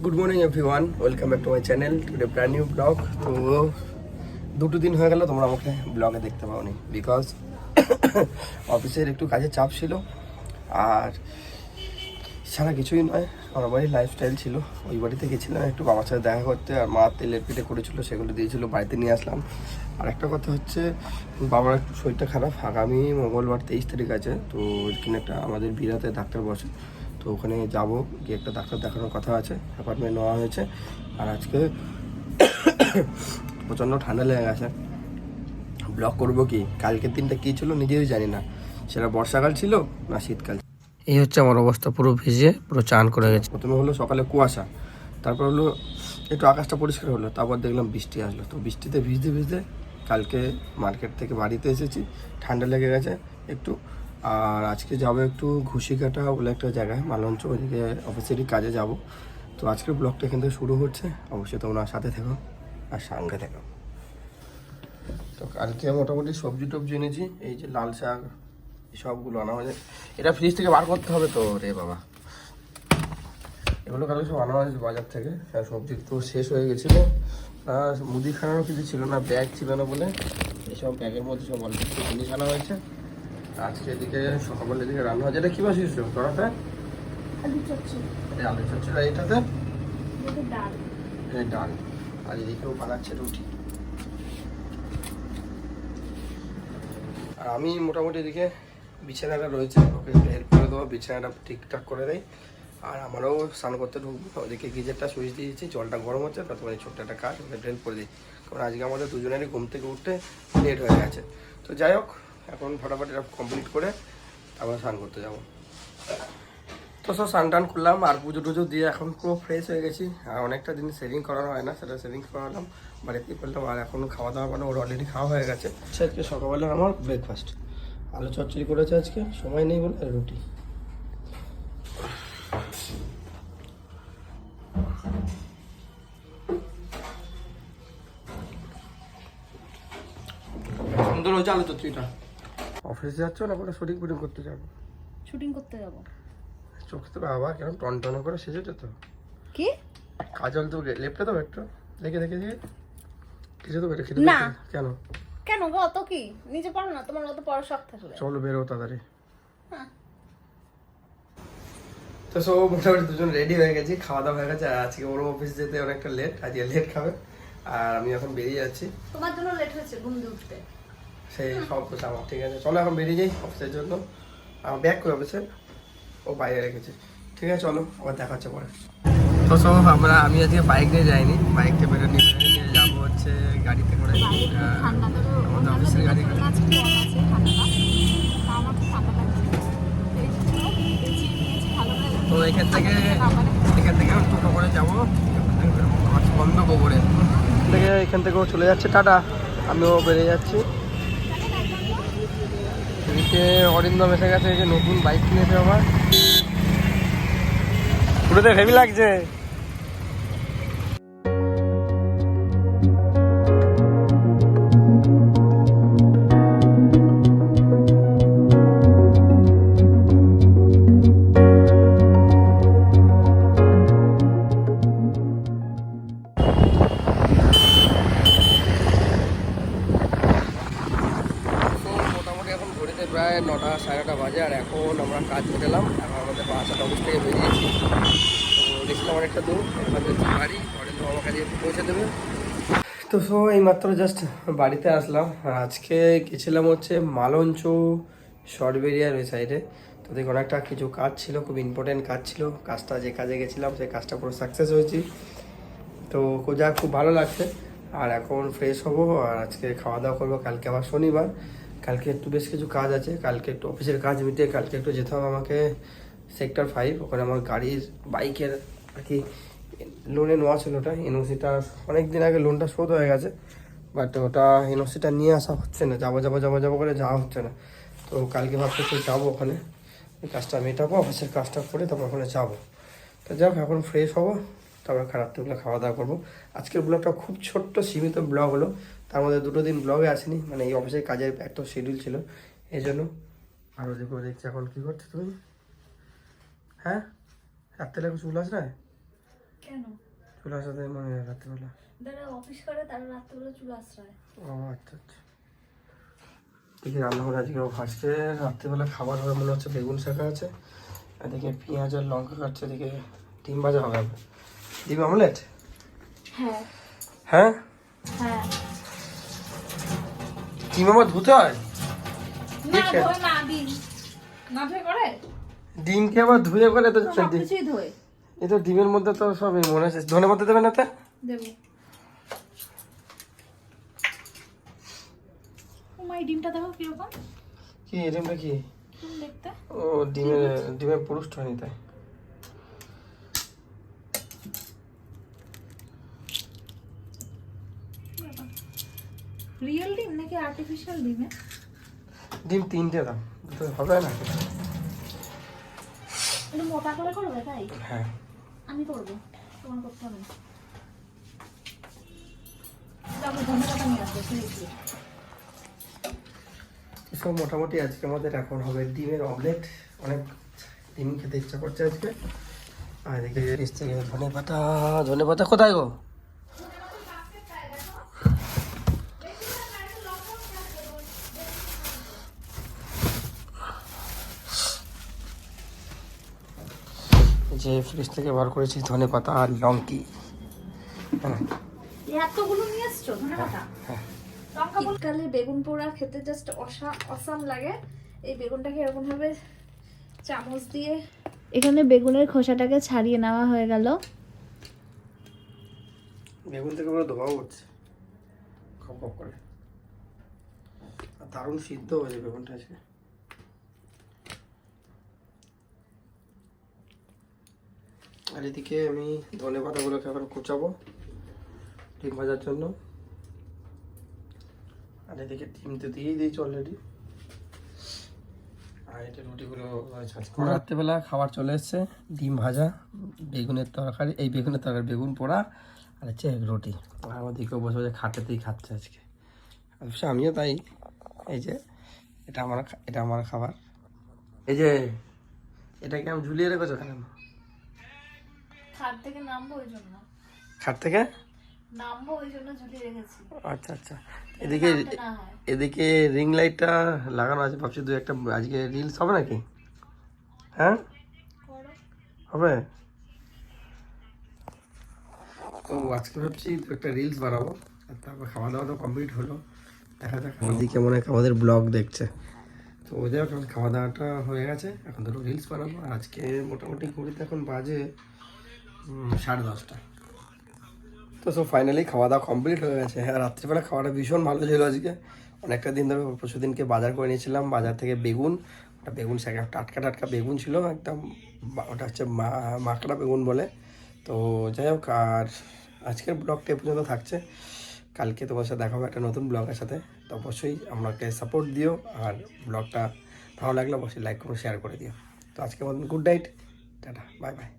Good morning everyone, welcome back to my channel today brand new blog. তো দুটো দিন হয়ে গেল তোমরা আমাকে ব্লগে দেখতে পাওনি, বিকজ অফিসের একটু কাজের চাপ ছিল আর ছাড়া কিছুই নয়। আমার বাড়ির লাইফস্টাইল ছিল, ওই বাড়িতে গেছিলাম একটু বাবার সাথে দেখা করতে, আর মা তেলের পিঠে করেছিল সেগুলো দিয়েছিল, বাড়িতে নিয়ে আসলাম। আর একটা কথা হচ্ছে, বাবার একটু শরীরটা খারাপ, আগামী মঙ্গলবার 23 তারিখ আছে, তো এখানে একটা আমাদের বিরাতে ডাক্তার বসে, তো ওখানে যাবো, গিয়ে একটা ডাক্তার দেখানোর কথা আছে, অ্যাপয়েন্টমেন্ট নেওয়া হয়েছে। আর আজকে প্রচণ্ড ঠান্ডা লেগে গেছে। ব্লগ করবো কি, কালকের দিনটা কী ছিল নিজেই জানি না, সেটা বর্ষাকাল ছিল না শীতকাল। এই হচ্ছে আমার অবস্থা, পুরো ভিজে পুরো চান করে গেছে। প্রথমে হলো সকালে কুয়াশা, তারপর হলো একটু আকাশটা পরিষ্কার হলো, তারপর দেখলাম বৃষ্টি আসলো। তো বৃষ্টিতে ভিজতে ভিজতে কালকে মার্কেট থেকে বাড়িতে এসেছি, ঠান্ডা লেগে গেছে একটু। আর আজকে যাবো একটু ঘুষিকাটা বলে একটা জায়গায়, মালঞ্চ, ওইদিকে অফিসেরই কাজে যাব। তো আজকের ব্লগটা এখান থেকে শুরু হচ্ছে, অবশ্যই তোমরা সাথে থেকো আর সঙ্গে থেকো। তো কালকে মোটামুটি সবজি টবজি এনেছি, এই যে লাল শাক সবগুলো আনা হয়েছে। এটা ফ্রিজ থেকে বার করতে হবে তো রে বাবা, এগুলো কালকে সব আনা হয়েছে বাজার থেকে। সবজি তো শেষ হয়ে গেছিলো, মুদিখানারও কিছু ছিল না, ব্যাগ ছিল না বলে এইসব ব্যাগের মধ্যে সব অল্প কিছু জিনিস আনা হয়েছে। আজকে এদিকে সকালের দিকে রান্না হয়েছে। এটা কী বসিস করাতে? আলু চচ্চড়ি। আর এটাতে ডাল। আর এদিকেও বানাচ্ছে রুটি। আর আমি মোটামুটি এদিকে বিছানাটা রয়েছে, ওকে হেল্প করে দেবো, বিছানাটা ঠিকঠাক করে দেয়। আর আমারও স্নান করতে ঢুকবো, ওদিকে গিজারটা সুইচ দিয়েছি, জলটা গরম হচ্ছে, তারপরে ছোট্ট একটা কাজ ওকে হেল্প করে দিই, কারণ আজকে আমাদের দুজনেরই ঘুম থেকে উঠতে লেট হয়ে গেছে। তো যাই হোক, এখন ফটাফট এটা কমপ্লিট করে আবার স্নান করতে যাবো। তো সব স্নান টান করলাম আর পুজো টুজো দিয়ে এখন পুরো ফ্রেশ হয়ে গেছি। আর অনেকটা দিন সেভিং করানো হয় না, সেটা সেভিংস করালাম, বাড়িতেই করলাম। আর এখন খাওয়া দাওয়া মানে ওর অলরেডি খাওয়া হয়ে গেছে। আজকে সকালবেলা আমার ব্রেকফাস্ট আলু চচ্চড়ি করেছে, আজকে সময় নেই বলে রুটি। সুন্দর হয়েছে আলু চচ্চড়িটা। অফিসে যাচ্ছ না করে শুটিং ফুটিং করতে যাবো? শুটিং করতে যাব। চোখে তো বাবা কেমন টনটন করে সেজেছে তো। কি কাজল তো লেপটা তো একটু দেখে দেখে দিয়ে কিছু তো বেটে খেতে না। কেন কেন গো, অত কি নিজে পড়ো না, তোমার অত পড়ার শখ থাকলে? চলো বেরো তাড়াতাড়ি। হ্যাঁ। তো সব মোটামুটি দুজন রেডি হয়ে গেছি, খাওয়া দাওয়া হয়ে গেছে। আজকে ওর অফিস যেতে অনেকটা লেট, আজকে লেট খাবে। আর আমি এখন বেরিয়ে যাচ্ছি, তোমার জন্য লেট হয়েছে ঘুম দিয়ে উঠতে। সেই সব কিছু আমার ঠিক আছে। চলো এখন বেরিয়ে যাই অফিসের জন্য। আমার ব্যাগ করে অফিসের ও বাইরে রেখেছে। ঠিক আছে চলো, আবার দেখা হচ্ছে পরে। তো সব আমি আজকে বাইক নিয়ে যাইনি, বাইকটা বেরো নিয়ে যাবো হচ্ছে গাড়িতে করে, আমাদের অফিসের গাড়ি। তো এখান থেকে আমি টোটো করে যাবো বন্ধ গোবরে থেকে, এখান থেকেও চলে যাচ্ছে টাটা, আমিও বেরিয়ে যাচ্ছি। এদিকে অরিন্দম এসে গেছে, যে নতুন বাইক কিনেছে আমার, পুরোতে হেভি লাগছে। প্রায় 9টা সাড়ে 9টা বাজে, আর এখন আমরা কাজ করে এলাম। এখন আমাদের বাসার অফিস থেকে বেরিয়েছি, তো দেখলাম অনেকটা দূর, এখানে বাড়ি অরিন্দম আমার কাছে পৌঁছে দেবে। তো সো এইমাত্র জাস্ট বাড়িতে আসলাম। আর আজকে গেছিলাম হচ্ছে মালঞ্চ শর্টবেরিয়ার ওই সাইডে। তো দেখুন একটা কিছু কাজ ছিল, খুব ইম্পর্টেন্ট কাজ ছিল, কাজটা যে কাজে গেছিলাম সেই কাজটা পুরো সাকসেস হয়েছি। তো যা খুব ভালো লাগছে। আর এখন ফ্রেশ হবো, আর আজকে খাওয়া দাওয়া করবো। কালকে আবার শনিবার, কালকে একটু বেশ কিছু কাজ আছে, কালকে একটু অফিসের কাজ মিটিয়ে কালকে একটু যেতে হবে আমাকে সেক্টর 5, ওখানে আমার গাড়ির বাইকের আর কি লোনে নেওয়া ছিল। ওটা এনওসিটা অনেক দিন আগে লোনটা শোধ হয়ে গেছে, বাট ওটা এনওসিটা নিয়ে আসা হচ্ছে না, যাবো করে যাওয়া হচ্ছে না। তো কালকে ভাবতে যাবো ওখানে, ওই কাজটা মেটাবো, অফিসের কাজটা করে তারপর ওখানে যাবো। তো যাক, এখন ফ্রেশ হবো, তারপর রাত্রিবেলা খাওয়া দাওয়া করবো। আজকের ব্লগটা খুব ছোট্ট সীমিত ব্লগ হলো, তার মধ্যে 2 দিন ব্লগে আসেনি, মানে এই অফিসের কাজের একটা শিডিউল ছিল এই জন্য। আরও দেখছি এখন কী করছো তুমি? হ্যাঁ রাত্রে চুল আস না কেন? চুল আসাতে মানে রাত্রিবেলা। যারা অফিস করে তারা রাত্রিবেলা চুল আশ্রয়। ও আচ্ছা আচ্ছা। দেখি রান্না করে আজকে ফার্স্টে রাত্রিবেলা খাবার হবে মনে হচ্ছে বেগুন শাখা আছে, এদিকে পেঁয়াজ আর লঙ্কা কাটছে, এদিকে ডিম ভাজা হবে। ডিম অমলেট? হ্যাঁ হ্যাঁ, হ্যাঁ। ডিম আবার ধুতে হয়? না ধোয় না, ডিম না ধোয় করে? ডিমকে আবার ধুয়ে করে তো জানি। সবকিছুই ধোয়। এই তো ডিমের মধ্যে তো সব মনে হচ্ছে। ধনে পাতা দেবে না তা? দেবো। এই ডিমটা দেখো কিরকম। কি ডিমটা কি? দেখতে ও ডিমের পুরুষটা হয়নি তাই। রিয়েল ডিম নাকি আর্টিফিশিয়াল ডিমে? ডিম 3টে দাম, দুটো হবে না? একটু মোটা করে করবে তাই? হ্যাঁ আমি করবো, তোমার করতে হবে না। যাবো ধন্যবাদ নিয়ে আসবো সিরিয়াসলি। সব মোটামুটি আজকে আমাদের এখন হবে ডিমের অমলেট। অনেক ডিম খেতে ইচ্ছা করছে আজকে। আর এদিকে ফ্রিজ থেকে ধনে পাতা কোথায় গো? যে ফ্রিজ থেকে বার করেছি ধনে পাতা আর লঙ্কি। হ্যাঁ এতগুলো নিয়ে এসছো ধন্যবাদ। হ্যাঁ। শীতকালে বেগুন পোড়া খেতে জাস্ট অসাম লাগে। এই বেগুনটাকে এরকম ভাবে চামচ দিয়ে এখানে বেগুনের খোসাটাকে ছাড়িয়ে নেওয়া হয়ে গেল। বেগুন থেকে পুরো ধোয়া উঠছে খপ খপ করে, আর দারুণ সিদ্ধ হয়েছে বেগুনটা আজকে। আর এদিকে আমি ধনে পাতাগুলোকে এখন কুচাবো ডিম ভাজার জন্য। আর এদিকে ডিম তো দিয়েই দিয়েছি অলরেডি। আর এটা রুটিগুলো রাত্রেবেলা খাবার চলে এসছে, ডিম ভাজা, বেগুনের তরকারি, বেগুন পোড়া, আর হচ্ছে রুটি। আর আমাদেরকেও বসে বসে খাটেতেই খাচ্ছে আজকে। অবশ্য আমিও তাই। এই যে এটা আমার খাবার। এই যে এটাকে আমি ঝুলিয়ে রেখেছো কেন? খাট থেকে নামবো ওই জন্য। খাট থেকে নামবো ওই জন্য ঝুলিয়ে রেখেছি। আচ্ছা আচ্ছা। এদিকে রিং লাইটটা লাগানো আছে, ভাবছি দু একটা আজকে রিলস হবে নাকি? হ্যাঁ হবে। তো আজকে ভাবছি দু একটা রিলস বানাবো, আর তারপর খাওয়া দাওয়া তো কমপ্লিট হলো। দেখা যাক ওদিকে মনে হয় আমাদের ব্লগ দেখছে। তো ওদের এখন খাওয়া দাওয়াটা হয়ে গেছে, এখন দুটো রিলস বানাবো। আর আজকে মোটামুটি ঘুরিতে এখন বাজে 10:30। তো সব ফাইনালি খাওয়া দাওয়া কমপ্লিট হয়ে গেছে। হ্যাঁ, রাত্রিবেলা খাওয়াটা ভীষণ ভালো ছিল আজকে। অনেকটা দিন ধরে পরশুদিনকে বাজার করে নিয়েছিলাম, বাজার থেকে বেগুন, ওটা বেগুন শাক, টাটকা টাটকা বেগুন ছিল একদম। ওটা হচ্ছে মাকড়া বেগুন বলে। তো যাই হোক, আর আজকের ব্লগটা এ পর্যন্ত থাকছে। কালকে তোমার সাথে দেখা হবে একটা নতুন ব্লগের সাথে। তো অবশ্যই আমাকে সাপোর্ট দিও, আর ব্লগটা ভালো লাগলে অবশ্যই লাইক করো, শেয়ার করে দিও। তো আজকে মতন good night, tata, bye bye.